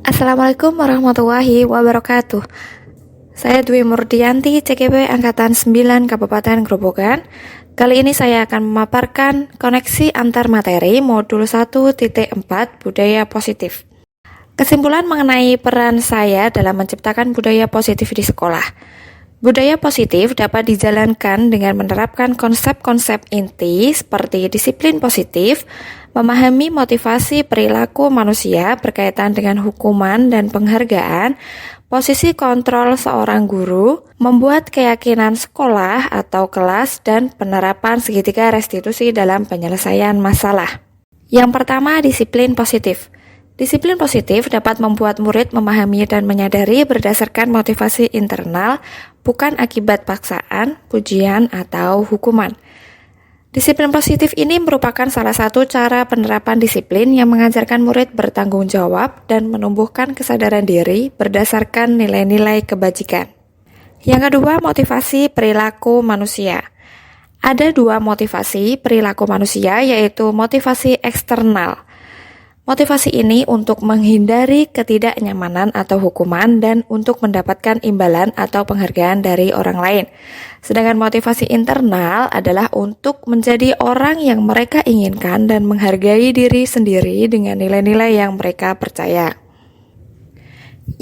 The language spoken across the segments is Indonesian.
Assalamualaikum warahmatullahi wabarakatuh. Saya Dwi Murdianti, CGP Angkatan 9 Kabupaten Grobogan. Kali ini saya akan memaparkan koneksi antar materi modul 1.4 Budaya Positif. Kesimpulan mengenai peran saya dalam menciptakan budaya positif di sekolah. Budaya positif dapat dijalankan dengan menerapkan konsep-konsep inti seperti disiplin positif, memahami motivasi perilaku manusia berkaitan dengan hukuman dan penghargaan, posisi kontrol seorang guru, membuat keyakinan sekolah atau kelas, dan penerapan segitiga restitusi dalam penyelesaian masalah. Yang pertama, disiplin positif. Disiplin positif dapat membuat murid memahami dan menyadari berdasarkan motivasi internal, bukan akibat paksaan, pujian, atau hukuman. Disiplin positif ini merupakan salah satu cara penerapan disiplin yang mengajarkan murid bertanggung jawab dan menumbuhkan kesadaran diri berdasarkan nilai-nilai kebajikan. Yang kedua, motivasi perilaku manusia. Ada dua motivasi perilaku manusia, yaitu motivasi eksternal. Motivasi ini untuk menghindari ketidaknyamanan atau hukuman dan untuk mendapatkan imbalan atau penghargaan dari orang lain. Sedangkan motivasi internal adalah untuk menjadi orang yang mereka inginkan dan menghargai diri sendiri dengan nilai-nilai yang mereka percaya.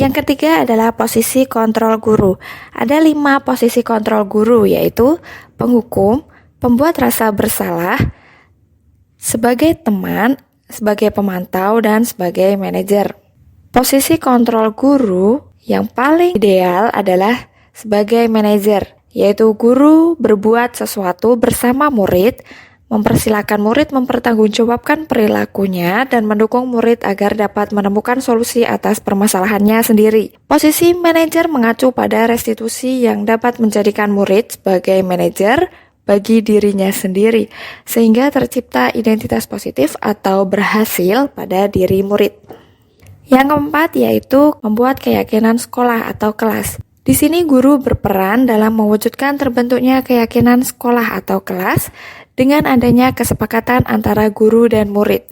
Yang ketiga adalah posisi kontrol guru. Ada 5 posisi kontrol guru, yaitu penghukum, pembuat rasa bersalah, sebagai teman, sebagai pemantau, dan sebagai manajer. Posisi kontrol guru yang paling ideal adalah sebagai manajer, yaitu guru berbuat sesuatu bersama murid, mempersilahkan murid mempertanggungjawabkan perilakunya, dan mendukung murid agar dapat menemukan solusi atas permasalahannya sendiri. Posisi manajer mengacu pada restitusi yang dapat menjadikan murid sebagai manajer bagi dirinya sendiri, sehingga tercipta identitas positif atau berhasil pada diri murid. Yang keempat yaitu membuat keyakinan sekolah atau kelas. Di sini guru berperan dalam mewujudkan terbentuknya keyakinan sekolah atau kelas dengan adanya kesepakatan antara guru dan murid.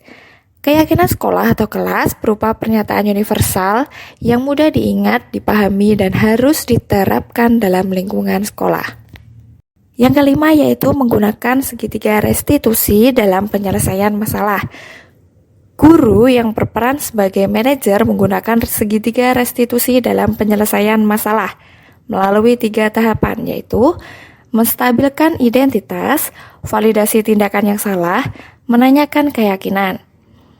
Keyakinan sekolah atau kelas berupa pernyataan universal yang mudah diingat, dipahami, dan harus diterapkan dalam lingkungan sekolah. Yang kelima yaitu menggunakan segitiga restitusi dalam penyelesaian masalah. Guru yang berperan sebagai manajer menggunakan segitiga restitusi dalam penyelesaian masalah melalui 3 tahapan, yaitu menstabilkan identitas, validasi tindakan yang salah, menanyakan keyakinan.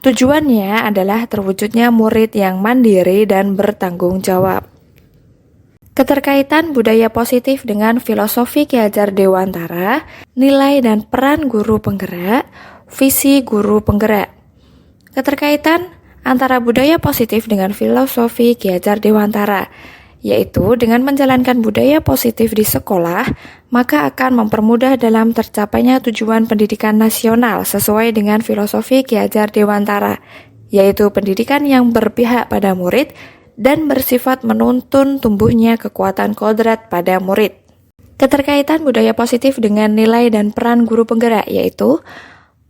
Tujuannya adalah terwujudnya murid yang mandiri dan bertanggung jawab. Keterkaitan budaya positif dengan filosofi Ki Hajar Dewantara, nilai dan peran guru penggerak, visi guru penggerak. Keterkaitan antara budaya positif dengan filosofi Ki Hajar Dewantara, yaitu dengan menjalankan budaya positif di sekolah, maka akan mempermudah dalam tercapainya tujuan pendidikan nasional sesuai dengan filosofi Ki Hajar Dewantara, yaitu pendidikan yang berpihak pada murid dan bersifat menuntun tumbuhnya kekuatan kodrat pada murid. Keterkaitan budaya positif dengan nilai dan peran guru penggerak, yaitu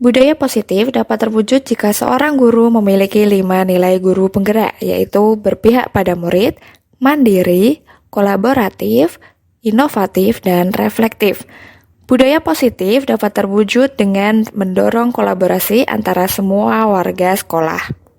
budaya positif dapat terwujud jika seorang guru memiliki 5 nilai guru penggerak, yaitu berpihak pada murid, mandiri, kolaboratif, inovatif, dan reflektif. Budaya positif dapat terwujud dengan mendorong kolaborasi antara semua warga sekolah.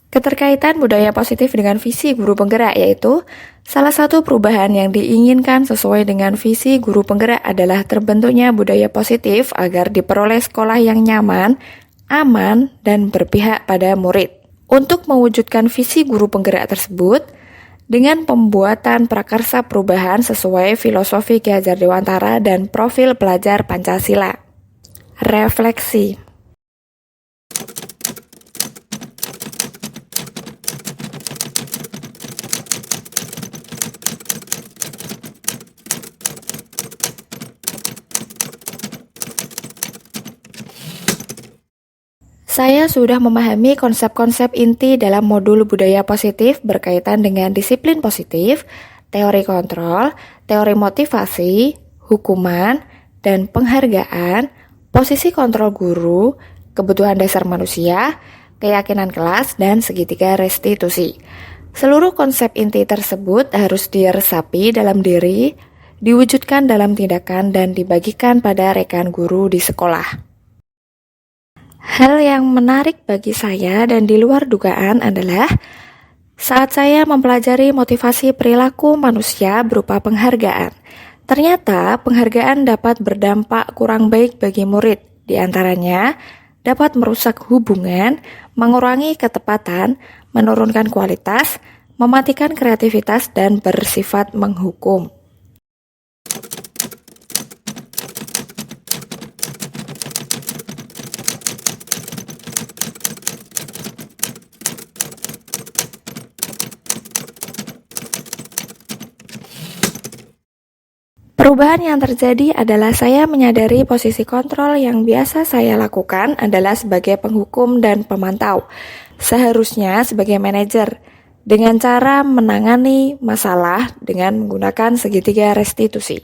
Keterkaitan budaya positif dengan visi guru penggerak, yaitu salah satu perubahan yang diinginkan sesuai dengan visi guru penggerak adalah terbentuknya budaya positif agar diperoleh sekolah yang nyaman, aman, dan berpihak pada murid. Untuk mewujudkan visi guru penggerak tersebut, dengan pembuatan prakarsa perubahan sesuai filosofi Ki Hajar Dewantara dan profil pelajar Pancasila. Refleksi. Saya sudah memahami konsep-konsep inti dalam modul budaya positif berkaitan dengan disiplin positif, teori kontrol, teori motivasi, hukuman, dan penghargaan, posisi kontrol guru, kebutuhan dasar manusia, keyakinan kelas, dan segitiga restitusi. Seluruh konsep inti tersebut harus diresapi dalam diri, diwujudkan dalam tindakan, dan dibagikan pada rekan guru di sekolah. Hal yang menarik bagi saya dan di luar dugaan adalah saat saya mempelajari motivasi perilaku manusia berupa penghargaan. Ternyata penghargaan dapat berdampak kurang baik bagi murid. Di antaranya dapat merusak hubungan, mengurangi ketepatan, menurunkan kualitas, mematikan kreativitas, dan bersifat menghukum. Perubahan yang terjadi adalah saya menyadari posisi kontrol yang biasa saya lakukan adalah sebagai penghukum dan pemantau. Seharusnya sebagai manajer, dengan cara menangani masalah dengan menggunakan segitiga restitusi.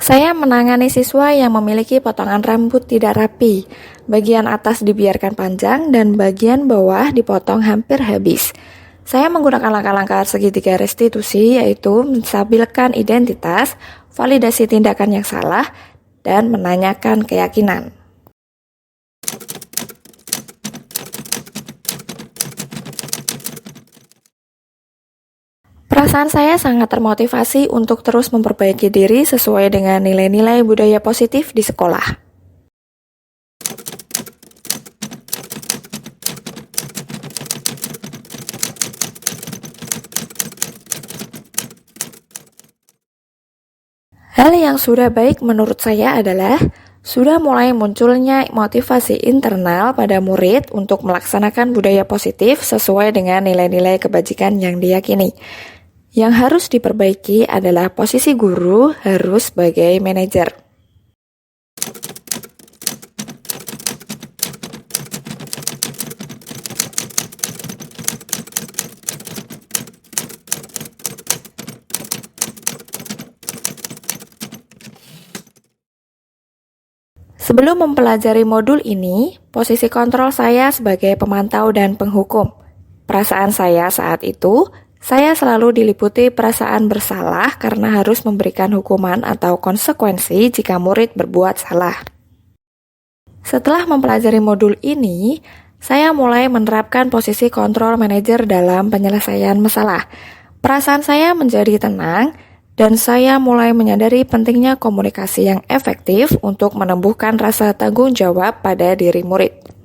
Saya menangani siswa yang memiliki potongan rambut tidak rapi. Bagian atas dibiarkan panjang dan bagian bawah dipotong hampir habis. Saya menggunakan langkah-langkah segitiga restitusi, yaitu menstabilkan identitas, validasi tindakan yang salah, dan menanyakan keyakinan. Perasaan saya sangat termotivasi untuk terus memperbaiki diri sesuai dengan nilai-nilai budaya positif di sekolah. Hal yang sudah baik menurut saya adalah sudah mulai munculnya motivasi internal pada murid untuk melaksanakan budaya positif sesuai dengan nilai-nilai kebajikan yang diyakini. Yang harus diperbaiki adalah posisi guru harus sebagai manajer. Sebelum mempelajari modul ini, posisi kontrol saya sebagai pemantau dan penghukum. Perasaan saya saat itu, saya selalu diliputi perasaan bersalah karena harus memberikan hukuman atau konsekuensi jika murid berbuat salah. Setelah mempelajari modul ini, saya mulai menerapkan posisi kontrol manajer dalam penyelesaian masalah. Perasaan saya menjadi tenang, dan saya mulai menyadari pentingnya komunikasi yang efektif untuk menumbuhkan rasa tanggung jawab pada diri murid.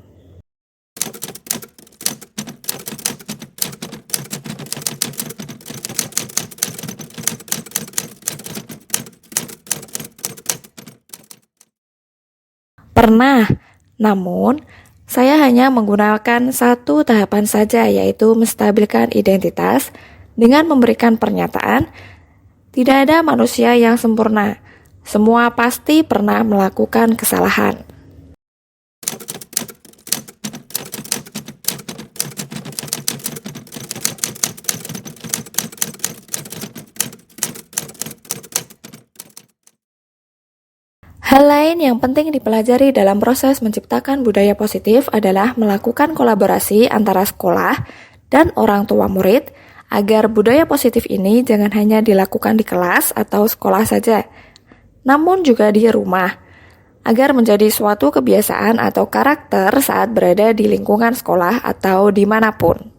Pernah, namun saya hanya menggunakan satu tahapan saja, yaitu menstabilkan identitas dengan memberikan pernyataan, tidak ada manusia yang sempurna. Semua pasti pernah melakukan kesalahan. Hal lain yang penting dipelajari dalam proses menciptakan budaya positif adalah melakukan kolaborasi antara sekolah dan orang tua murid, agar budaya positif ini jangan hanya dilakukan di kelas atau sekolah saja, namun juga di rumah, agar menjadi suatu kebiasaan atau karakter saat berada di lingkungan sekolah atau dimanapun.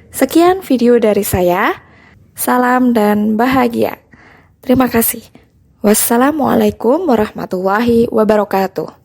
Sekian video dari saya, salam dan bahagia. Terima kasih. Wassalamualaikum warahmatullahi wabarakatuh.